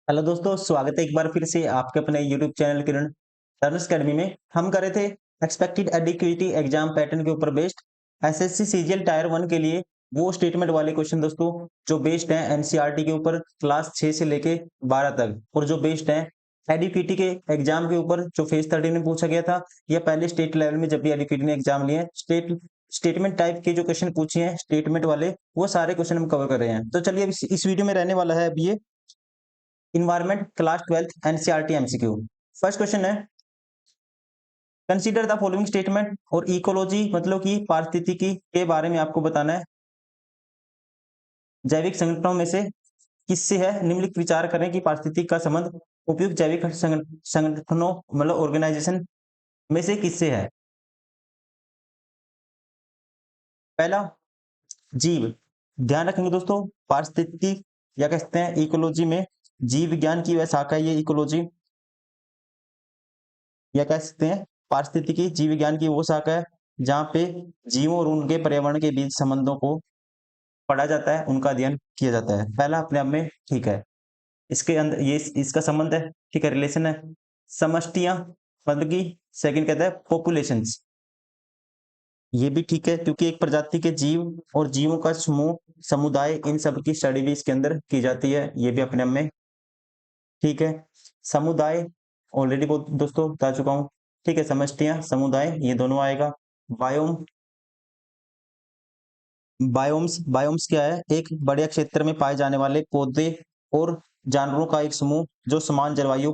Hello दोस्तों, स्वागत है एक बार फिर से आपके अपने यूट्यूब चैनल किरण लर्नर्स अकेडमी में। हम कर रहे थे एक्सपेक्टेड एडिक्विटी एग्जाम पैटर्न के ऊपर बेस्ड एसएससी सीजीएल टायर 1 के लिए वो स्टेटमेंट वाले क्वेश्चन दोस्तों जो बेस्ड हैं एनसीईआरटी के ऊपर क्लास 6 से लेके 12 तक, और जो बेस्ड हैं एडिक्विटी के एग्जाम के ऊपर जो फेज 13 में पूछा गया था, या पहले स्टेट लेवल में जब भी एडिक्विटी ने एग्जाम लिए स्टेटमेंट टाइप के जो क्वेश्चन पूछे हैं स्टेटमेंट वाले, वो सारे क्वेश्चन हम कवर कर रहे हैं। तो चलिए अब इस वीडियो में रहने वाला है अब ये environment class 12th NCERT MCQ. First question है, कंसीडर द फॉलोइंग स्टेटमेंट, और इकोलॉजी मतलब कि पारिस्थितिकी के बारे में आपको बताना है। जैविक संगठनों में से किससे है? निम्नलिखित विचार करें कि पारिस्थितिकी का संबंध उपयुक्त जैविक संगठनों मतलब ऑर्गेनाइजेशन में से किससे है? पहला, जीव। ध्यान रखेंगे दोस्तों, पारिस्थितिकी या कह सकते हैं इकोलॉजी में जीव विज्ञान की वह शाखा है, ये इकोलॉजी, या कह सकते हैं पारिस्थितिकी जीव विज्ञान की वो शाखा है जहाँ पे जीवों और उनके पर्यावरण के बीच संबंधों को पढ़ा जाता है, उनका अध्ययन किया जाता है। पहला अपने आप में ठीक है, इसके अंदर ये इसका संबंध है, ठीक है, रिलेशन है। समष्टियां मतलब कि सेकंड कहता है पॉपुलेशंस, ये भी ठीक है क्योंकि एक प्रजाति के जीव और जीवों का समूह समुदाय इन सब की स्टडी भी इसके अंदर की जाती है, ये भी अपने आप में ठीक है। समुदाय ऑलरेडी बहुत दोस्तों बता चुका हूँ, ठीक है। समष्टियां समुदाय ये दोनों आएगा। बायोम, बायोम्स क्या है? एक बड़े क्षेत्र में पाए जाने वाले पौधे और जानवरों का एक समूह जो समान जलवायु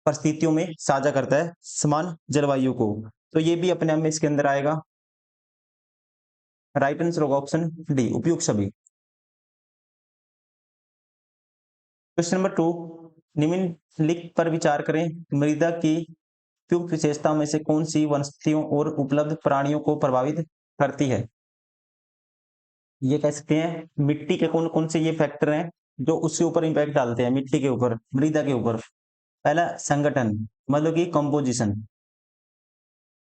परिस्थितियों में साझा करता है समान जलवायु को, तो ये भी अपने आप में इसके अंदर आएगा। राइट आंसर होगा ऑप्शन डी, उपयुक्त सभी। क्वेश्चन नंबर 2, निम्नलिखित पर विचार करें, मृदा की उपयुक्त विशेषता में से कौन सी वनस्पतियों और उपलब्ध प्राणियों को प्रभावित करती है? ये कह सकते हैं मिट्टी के कौन कौन से ये फैक्टर हैं जो उसके ऊपर इंपैक्ट डालते हैं, मिट्टी के ऊपर, मृदा के ऊपर। पहला संगठन मतलब कि कंपोजिशन।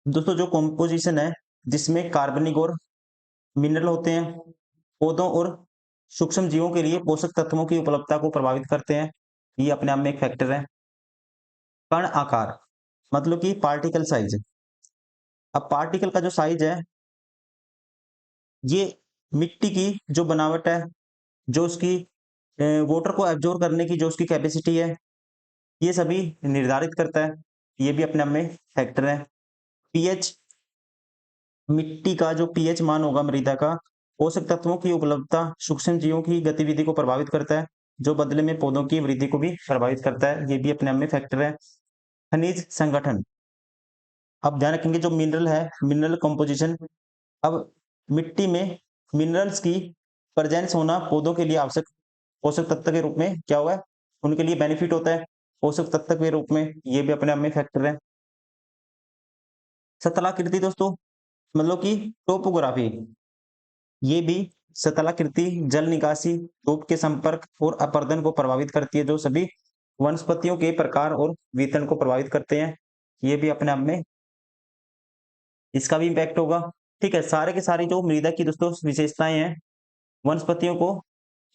दोस्तों जो कंपोजिशन है जिसमें कार्बनिक और मिनरल होते हैं, पौधों और सूक्ष्म जीवों के लिए पोषक तत्वों की उपलब्धता को प्रभावित करते हैं, ये अपने आप में एक फैक्टर है। कण आकार मतलब कि पार्टिकल साइज। अब पार्टिकल का जो साइज है, ये मिट्टी की जो बनावट है, जो उसकी वाटर को एब्जॉर्ब करने की जो उसकी कैपेसिटी है, ये सभी निर्धारित करता है, ये भी अपने आप में फैक्टर है। पीएच, मिट्टी का जो पीएच मान होगा मृदा का, पोषक तत्वों की उपलब्धता सूक्ष्म जीवों की गतिविधि को प्रभावित करता है, जो बदले में पौधों की वृद्धि को भी प्रभावित करता है, ये भी अपने आप में फैक्टर है। खनिज संगठन, अब ध्यान रखेंगे जो मिनरल है, मिनरल कंपोजिशन। अब मिट्टी में मिनरल्स की प्रेजेंस होना पौधों के लिए आवश्यक पोषक तत्व के रूप में क्या हुआ है, उनके लिए बेनिफिट होता है पोषक तत्व के रूप में, ये भी अपने आप में फैक्टर है। सतलाकृति दोस्तों मतलब कि टोपोग्राफी, ये भी सतलाकृति जल निकासी, धूप के संपर्क और अपर्दन को प्रभावित करती है, जो सभी वनस्पतियों के प्रकार और वितरण को प्रभावित करते हैं, ये भी अपने आप में इसका भी इम्पैक्ट होगा। ठीक है, सारे के सारी जो मृदा की दोस्तों विशेषताएं हैं वनस्पतियों को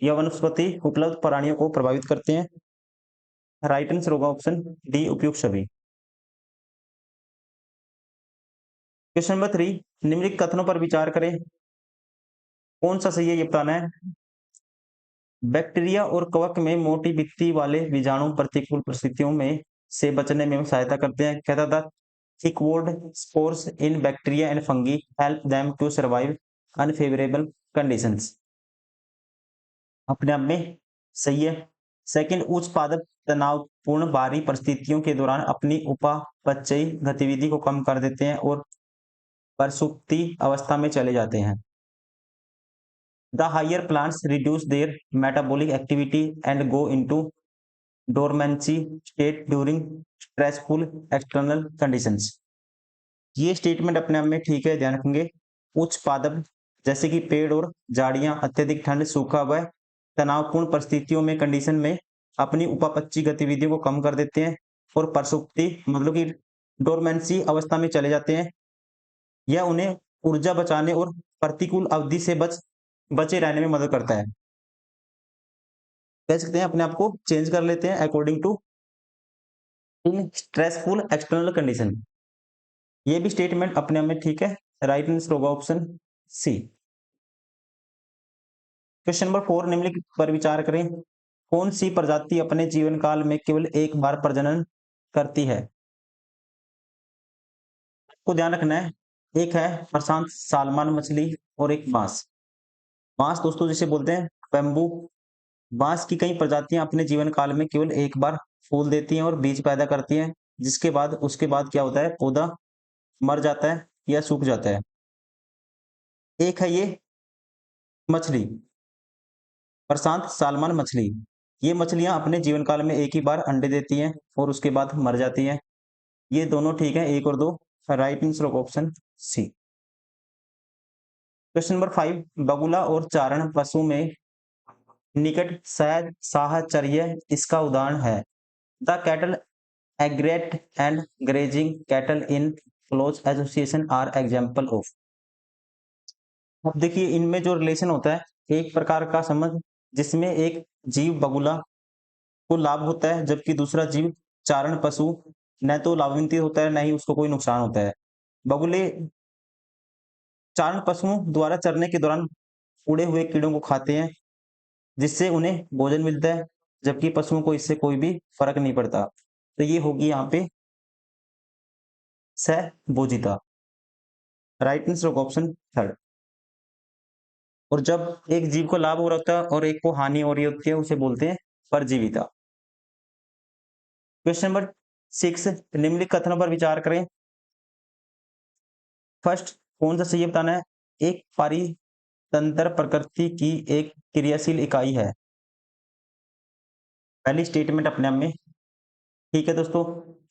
या वनस्पति उपलब्ध प्राणियों को प्रभावित करते हैं। राइट आंसर होगा ऑप्शन डी, उपयुक्त सभी। क्वेश्चन नंबर 3, निम्नलिखित कथनों पर विचार करें, कौन सा सही है ये बताना है। बैक्टीरिया और कवक में मोटी भित्ति वाले बीजाणु प्रतिकूल परिस्थितियों में से बचने में सहायता करते हैं। कहता था thick-walled spores in bacteria and fungi help them to survive unfavorable conditions, अपने आप में सही है। सेकंड, उच्च पादप तनावपूर्ण बाहरी परिस्थितियों के दौरान अपनी उपापचयी गतिविधि को कम कर देते हैं और परसुप्ति अवस्था में चले जाते हैं। The higher plants reduce their metabolic activity and go into dormancy state during stressful external conditions, ये स्टेटमेंट अपने आप में ठीक है, ध्यान रखेंगे। उच्च पादप जैसे कि पेड़ और झाड़ियां अत्यधिक ठंड, सूखा व तनावपूर्ण परिस्थितियों में कंडीशन में अपनी उपापचयी गतिविधियों को कम कर देते हैं और परसुप्ति मतलब कि डोरमेंसी अवस्था में चले जाते हैं। यह उन्हें ऊर्जा बचाने और प्रतिकूल अवधि से बचे रहने में मदद करता है। कह सकते हैं अपने आप को चेंज कर लेते हैं according to in stressful external condition. ये भी स्टेटमेंट अपने आप में ठीक है। राइट आंसर होगा ऑप्शन सी। क्वेश्चन नंबर 4 निम्नलिखित पर विचार करें। कौन सी प्रजाति अपने जीवन काल में केवल एक बार प्रजनन करती है? को ध्यान रखना है, एक है प्रशांत सालमान मछली और एक बांस। बांस दोस्तों जिसे बोलते हैं बैम्बू। बांस की कई प्रजातियां अपने जीवन काल में केवल एक बार फूल देती हैं और बीज पैदा करती हैं, जिसके बाद उसके बाद क्या होता है, पौधा मर जाता है या सूख जाता है। एक है ये मछली, प्रशांत सालमन मछली। ये मछलियां अपने जीवन काल में एक ही बार अंडे देती हैं और उसके बाद मर जाती हैं। ये दोनों ठीक है, एक और दो। Right answer option C. Question number 5, बगुला और चारण पशु में निकट साहचर्य इसका उदाहरण है। The cattle egret and grazing cattle in close association are example of. अब देखिए इनमें जो रिलेशन होता है, एक प्रकार का संबंध जिसमें एक जीव बगुला को लाभ होता है जबकि दूसरा जीव चारण पशु न तो लाभान्वित होता है न ही उसको कोई नुकसान होता है। बगुले चारण पशुओं द्वारा चरने के दौरान उड़े हुए कीड़ों को खाते हैं जिससे उन्हें भोजन मिलता है, जबकि पशुओं को इससे कोई भी फर्क नहीं पड़ता। तो ये होगी यहाँ पे सहभोजिता। राइट आंसर होगा ऑप्शन थर्ड। और जब एक जीव को लाभ हो रहा होता है और एक को हानि हो रही होती है उसे बोलते हैं परजीविता। क्वेश्चन नंबर 6, निम्नलिखित कथनों पर विचार करें। फर्स्ट, कौन सा सही बताना है? एक पारितंत्र प्रकृति की एक क्रियाशील इकाई है। पहली स्टेटमेंट अपने आप में ठीक है दोस्तों।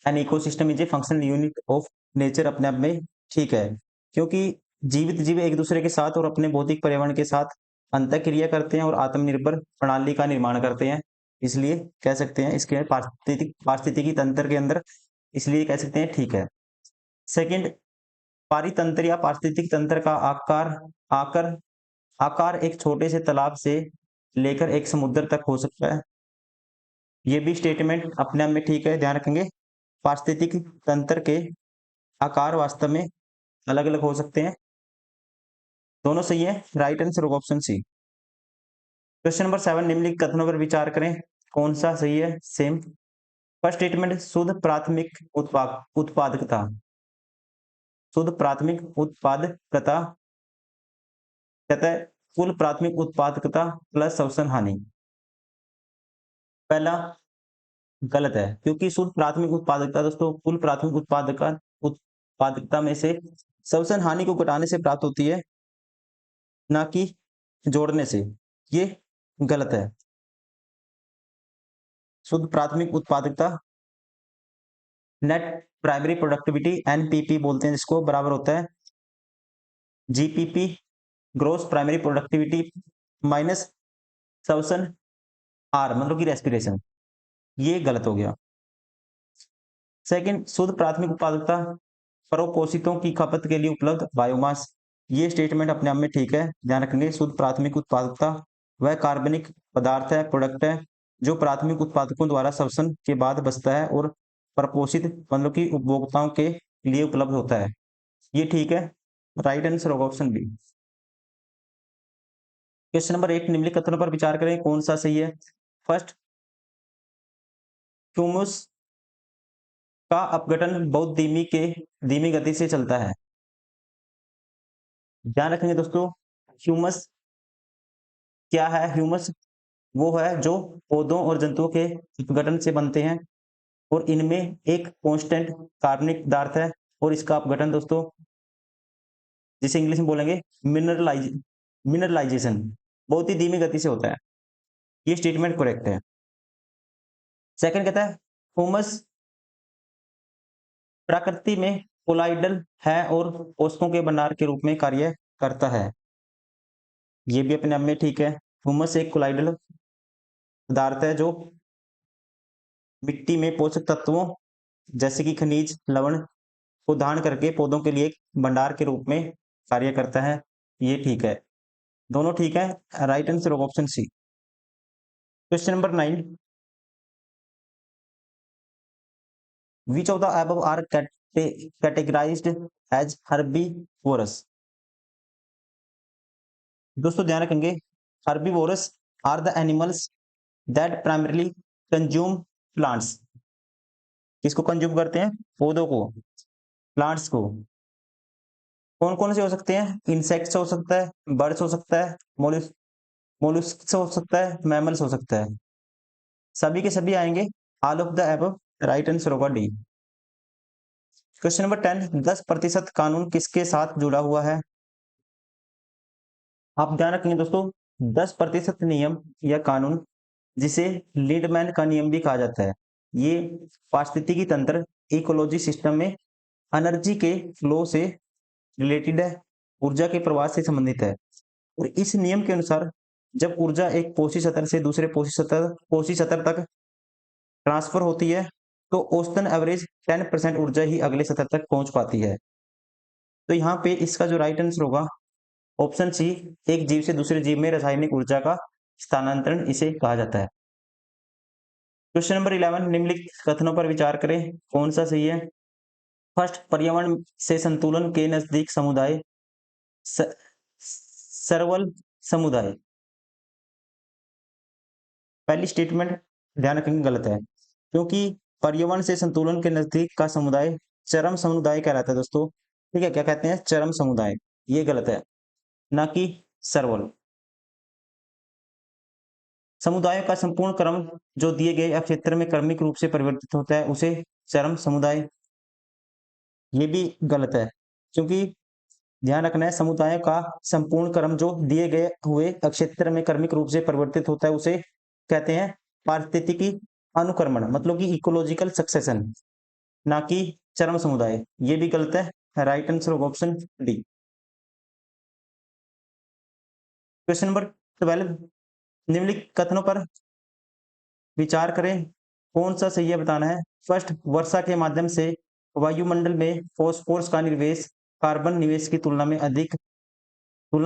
An ecosystem is a functional unit of nature अपने आप में ठीक है, क्योंकि जीवित जीव एक दूसरे के साथ और अपने भौतिक पर्यावरण के साथ अंतःक्रिया करते हैं और आत्मनिर्भर प्रणाली का निर्माण करते हैं, इसलिए कह सकते हैं इसके पारिस्थितिकी तंत्र के अंदर, इसलिए कह सकते हैं ठीक है। सेकंड, पारितंत्र या पारिस्थितिक तंत्र का आकार आकार एक छोटे से तालाब से लेकर एक समुद्र तक हो सकता है। ये भी स्टेटमेंट अपने आप में ठीक है, ध्यान रखेंगे। पारिस्थितिक तंत्र के आकार वास्तव में अलग अलग हो सकते हैं। दोनों सही है। राइट आंसर होगा ऑप्शन सी। क्वेश्चन नंबर 7, निम्नलिखित कथनों पर विचार करें। कौन सा सही है? सेम। फर्स्ट स्टेटमेंट, शुद्ध प्राथमिक उत्पादकता। शुद्ध प्राथमिक उत्पादकता कहता है कुल प्राथमिक उत्पादकता प्लस शोषण हानि। पहला गलत है, क्योंकि शुद्ध प्राथमिक उत्पादकता दोस्तों कुल प्राथमिक उत्पादकता में से शोषण हानि को घटाने से प्राप्त होती है, ना कि जोड़ने से। ये गलत है। शुद्ध प्राथमिक उत्पादकता नेट प्राइमरी प्रोडक्टिविटी एनपीपी बोलते हैं जिसको, बराबर होता है GPP gross primary productivity minus शोषण आर मतलब की रेस्पिरेशन। ये गलत हो गया। सेकंड, शुद्ध प्राथमिक उत्पादकता परोपोषितों की खपत के लिए उपलब्ध बायोमास। ये स्टेटमेंट अपने आप में ठीक है, ध्यान रखेंगे। शुद्ध प्राथमिक उत्पादकता वह कार्बनिक पदार्थ है, प्रोडक्ट है जो प्राथमिक उत्पादकों द्वारा शोषण के बाद बचता है और प्रपोषित मतलब कि उपभोक्ताओं के लिए उपलब्ध होता है। ये ठीक है। राइट आंसर होगा ऑप्शन बी। क्वेश्चन नंबर 8, निम्नलिखित कथनों पर विचार करें। कौन सा सही है? फर्स्ट, क्यूमुस का अपघटन बहुत धीमी गति से चलता है। ध्यान रखेंगे दोस्तों, ह्यूमस क्या है? ह्यूमस वो है जो पौधों और जंतुओं के अपघटन से बनते हैं और इनमें एक कांस्टेंट कार्बनिक पदार्थ है और इसका अपघटन दोस्तों जिसे इंग्लिश में बोलेंगे मिनरलाइजेशन बहुत ही धीमी गति से होता है। ये स्टेटमेंट करेक्ट है। सेकंड कहता है ह्यूमस प्रकृति में कोलाइडल है और पोषकों के भंडार के रूप में कार्य करता है। ये भी अपने आप में ठीक है। ह्यूमस एक कोलाइडल पदार्थ है जो मिट्टी में पोषक तत्वों जैसे कि खनिज लवण को धारण करके पौधों के लिए एक भंडार के रूप में कार्य करता है। ये ठीक है, दोनों ठीक है। Right answer option C. Question number 9, which of the above are categorised as herbivores. दोस्तों ध्यान रखेंगे, herbivores are the animals that primarily consume plants. किसको कंज्यूम करते हैं? पौधों को, प्लांट्स को। कौन कौन से हो सकते हैं? इंसेक्ट्स हो सकता है, बर्ड्स हो सकता है, मोलस्क्स हो सकता है, मैमल्स हो सकता है। सभी के सभी आएंगे all of the above, right answer होगा डी। क्वेश्चन नंबर 10, 10% कानून किसके साथ जुड़ा हुआ है? आप ध्यान रखेंगे दोस्तों, 10% नियम या कानून, जिसे लीडमैन का नियम भी कहा जाता है, ये पारिस्थितिकी तंत्र, इकोलॉजी सिस्टम में एनर्जी के फ्लो से रिलेटेड है, ऊर्जा के प्रवाह से संबंधित है। और इस नियम के अनुसार जब ऊर्जा एक पोषी सतह से दूसरे पोषी सतह तक ट्रांसफर होती है, तो औसतन एवरेज 10% ऊर्जा ही अगले सतह तक पहुंच पाती है। तो यहाँ पे इसका जो राइट आंसर होगा ऑप्शन सी, एक जीव से दूसरे जीव में रासायनिक ऊर्जा का स्थानांतरण इसे कहा जाता है। क्वेश्चन नंबर 11, निम्नलिखित कथनों पर विचार करें, कौन सा सही है? फर्स्ट, पर्यावरण से संतुलन के नजदीक समुदाय सर्वल समुदाय। पहली स्टेटमेंट ध्यान रखेंगे गलत है, क्योंकि पर्यावरण से संतुलन के नजदीक का समुदाय चरम समुदाय कहलाता है दोस्तों। ठीक है, क्या कहते हैं? चरम समुदाय। ये गलत है, ना कि सर्वल। समुदायों का संपूर्ण क्रम जो दिए गए क्षेत्र में क्रमिक रूप से परिवर्तित होता है, उसे चरम समुदाय। ये भी गलत है, क्योंकि ध्यान रखना है, समुदायों का संपूर्ण क्रम जो दिए गए हुए क्षेत्र में क्रमिक रूप से परिवर्तित होता है, उसे कहते हैं पारिस्थितिकी अनुक्रमण, मतलब कि इकोलॉजिकल सक्सेशन, ना कि चरम समुदाय। ये भी गलत है, राइट आंसर होगा ऑप्शन डी। क्वेश्चन नंबर 12, निम्नलिखित कथनों पर विचार करें, कौन सा सही है बताना है। फर्स्ट, वर्षा के माध्यम से वायुमंडल में फॉस्फोरस का निवेश कार्बन निवेश की तुलना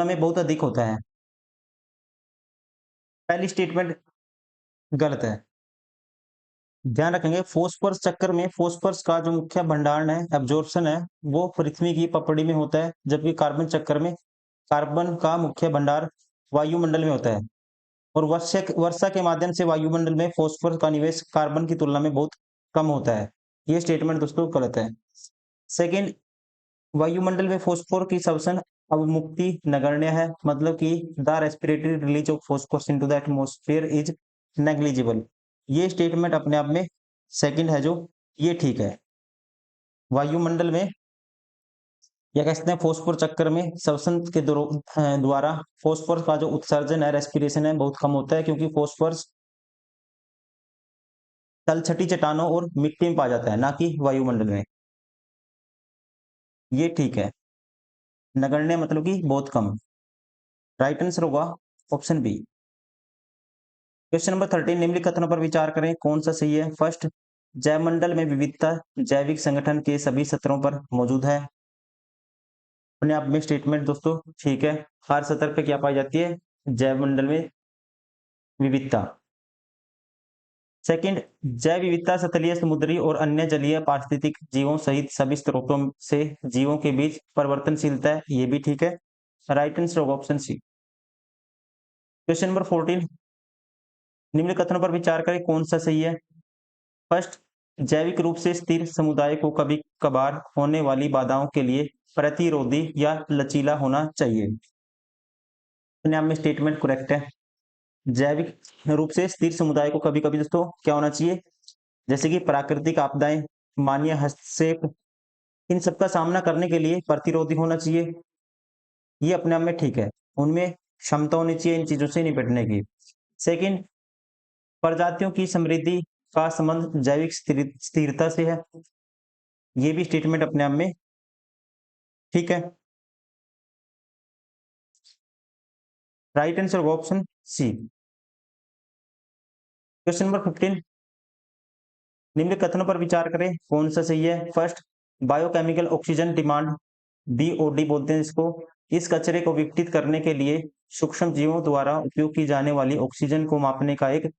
में बहुत अधिक होता है। पहली स्टेटमेंट गलत है। ध्यान रखेंगे, फोस्फोरस चक्कर में फोस्फोरस का जो मुख्य भंडारण है, एब्जॉर्प्शन है, वो पृथ्वी की पपड़ी में होता है, जबकि कार्बन चक्कर में कार्बन का मुख्य भंडार वायुमंडल में होता है। और वर्षा के माध्यम से वायुमंडल में फॉस्फोरस का निवेश कार्बन की तुलना में बहुत कम होता है। ये स्टेटमेंट दोस्तों गलत है। सेकेंड, वायुमंडल में फॉस्फोर की श्वसन अवमुक्ति नगण्य है, मतलब कि the respiratory release of phosphorus into the atmosphere is negligible. ये स्टेटमेंट अपने आप में सेकंड है जो, ये ठीक है। वायुमंडल में या कह सकते हैं फॉस्फोर चक्कर में श्वसन के द्वारा फॉस्फोरस का जो उत्सर्जन है, रेस्पिरेशन है, बहुत कम होता है, क्योंकि फॉस्फोरस तलछटी चट्टानों और मिट्टी में पाया जाता है, ना कि वायुमंडल में। ये ठीक है, नगण्य मतलब कि बहुत कम। राइट आंसर होगा ऑप्शन बी। क्वेश्चन नंबर 13, निम्नलिखित कथनों पर विचार करें, कौन सा सही है। फर्स्ट, जैवमंडल में विविधता जैविक संगठन के सभी स्तरों पर मौजूद है। अपने आप में स्टेटमेंट दोस्तों ठीक है। हर सतह पे क्या पाई जाती है? जैवमंडल में विविधता। सेकंड, जैव विविधता स्थलीय, समुद्री और अन्य जलीय पारिस्थितिक जीवों सहित सभी स्रोतों से जीवों के बीच परिवर्तनशीलता है। ये भी ठीक है, राइट आंसर होगा ऑप्शन सी। क्वेश्चन नंबर 14, निम्न कथनों पर विचार करें, कौन सा सही है। फर्स्ट, जैविक रूप से स्थिर समुदाय को कभी कभार होने वाली बाधाओं के लिए प्रतिरोधी या लचीला होना चाहिए। अपने आप में स्टेटमेंट करेक्ट है। जैविक रूप से स्थिर समुदाय को कभी कभी दोस्तों क्या होना चाहिए, जैसे कि प्राकृतिक आपदाएं, मानवीय हस्तक्षेप, इन सबका सामना करने के लिए प्रतिरोधी होना चाहिए। ये अपने आप में ठीक है, उनमें क्षमता होनी चाहिए इन चीजों से निपटने की। सेकंड, प्रजातियों की समृद्धि का संबंध जैविक स्थिरता से है। ये भी स्टेटमेंट अपने आप में ठीक है। राइट आंसर होगा ऑप्शन सी। क्वेश्चन नंबर 15, निम्न कथनों पर विचार करें, कौन सा सही है। First, biochemical oxygen demand, BOD बोलते हैं इसको, इस कचरे को विघटित करने के लिए सूक्ष्म जीवों द्वारा उपयोग की जाने वाली ऑक्सीजन को मापने का एक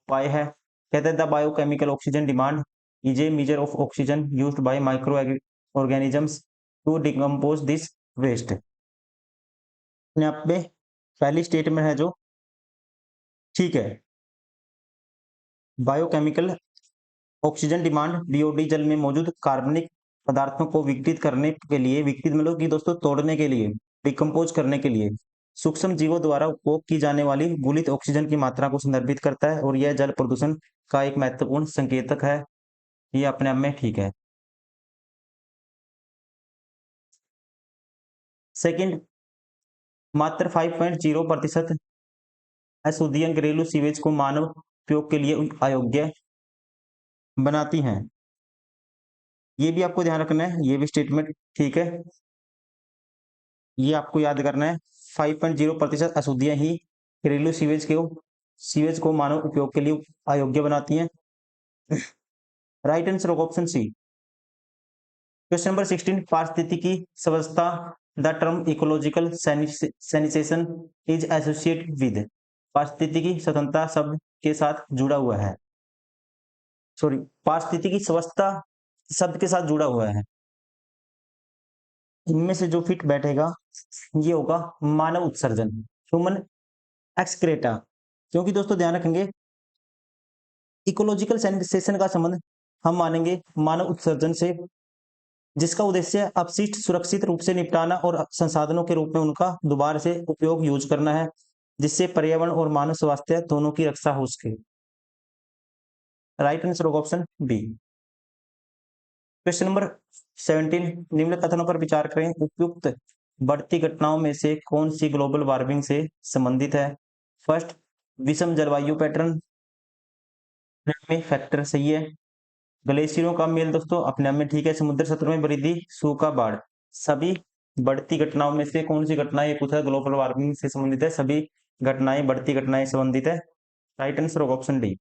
उपाय है। कहते हैं the biochemical oxygen demand is a measure of oxygen used by micro organisms to decompose this waste. अपने आप में पहली स्टेटमेंट है जो ठीक है। बायोकेमिकल ऑक्सीजन डिमांड बीओडी जल में मौजूद कार्बनिक पदार्थों को विघटित करने के लिए, विघटित मतलब कि दोस्तों तोड़ने के लिए, डिकम्पोज करने के लिए सूक्ष्म जीवों द्वारा उपभोग की जाने वाली गुलित ऑक्सीजन की मात्रा को संदर्भित करता है और यह जल प्रदूषण का एक महत्वपूर्ण संकेतक है। ये अपने आप में ठीक है। सेकंड, मात्र 5.0% अशुद्धियां घरेलू सीवेज को मानव उपयोग के लिए अयोग्य बनाती हैं। ये भी आपको ध्यान रखना है, ये भी स्टेटमेंट ठीक है। ये आपको याद करना है, 5.0% अशुद्धियां ही घरेलू सीवेज को मानव उपयोग के लिए अयोग्य बनाती हैं। Right answer option C. Question number 16, पारिस्थितिकी स्वच्छता the term ecological sanitation is associated with. पारिस्थितिकी स्वतंत्रता शब्द के साथ जुड़ा हुआ है, सॉरी, पारिस्थितिकी स्वच्छता शब्द के साथ जुड़ा हुआ है। इनमें से जो फिट बैठेगा ये होगा मानव उत्सर्जन, ह्यूमन एक्सक्रेटा। क्योंकि दोस्तों ध्यान रखेंगे इकोलॉजिकल सैनिटेशन का संबंध हम मानेंगे मानव उत्सर्जन से, जिसका उद्देश्य अपशिष्ट सुरक्षित रूप से निपटाना और संसाधनों के रूप में उनका दोबारा से उपयोग यूज करना है, जिससे पर्यावरण और मानव स्वास्थ्य दोनों की रक्षा हो सके। Right answer option B. Question number 17, निम्न कथनों पर विचार करें, उपयुक्त बढ़ती घटनाओं में से कौन सी ग्लोबल वार्मिंग से संबंधित है। फर्स्ट, विषम जलवायु पैटर्न में फैक्टर सही है। ग्लेशियरों का मेल दोस्तों अपने आप में ठीक है। समुद्र सतह में वृद्धि, सूखा, बाढ़, सभी बढ़ती घटनाओं में से कौन सी घटना ये पूछा ग्लोबल वार्मिंग से संबंधित है। सभी घटनाएं बढ़ती घटनाएं संबंधित है। Right answer option D.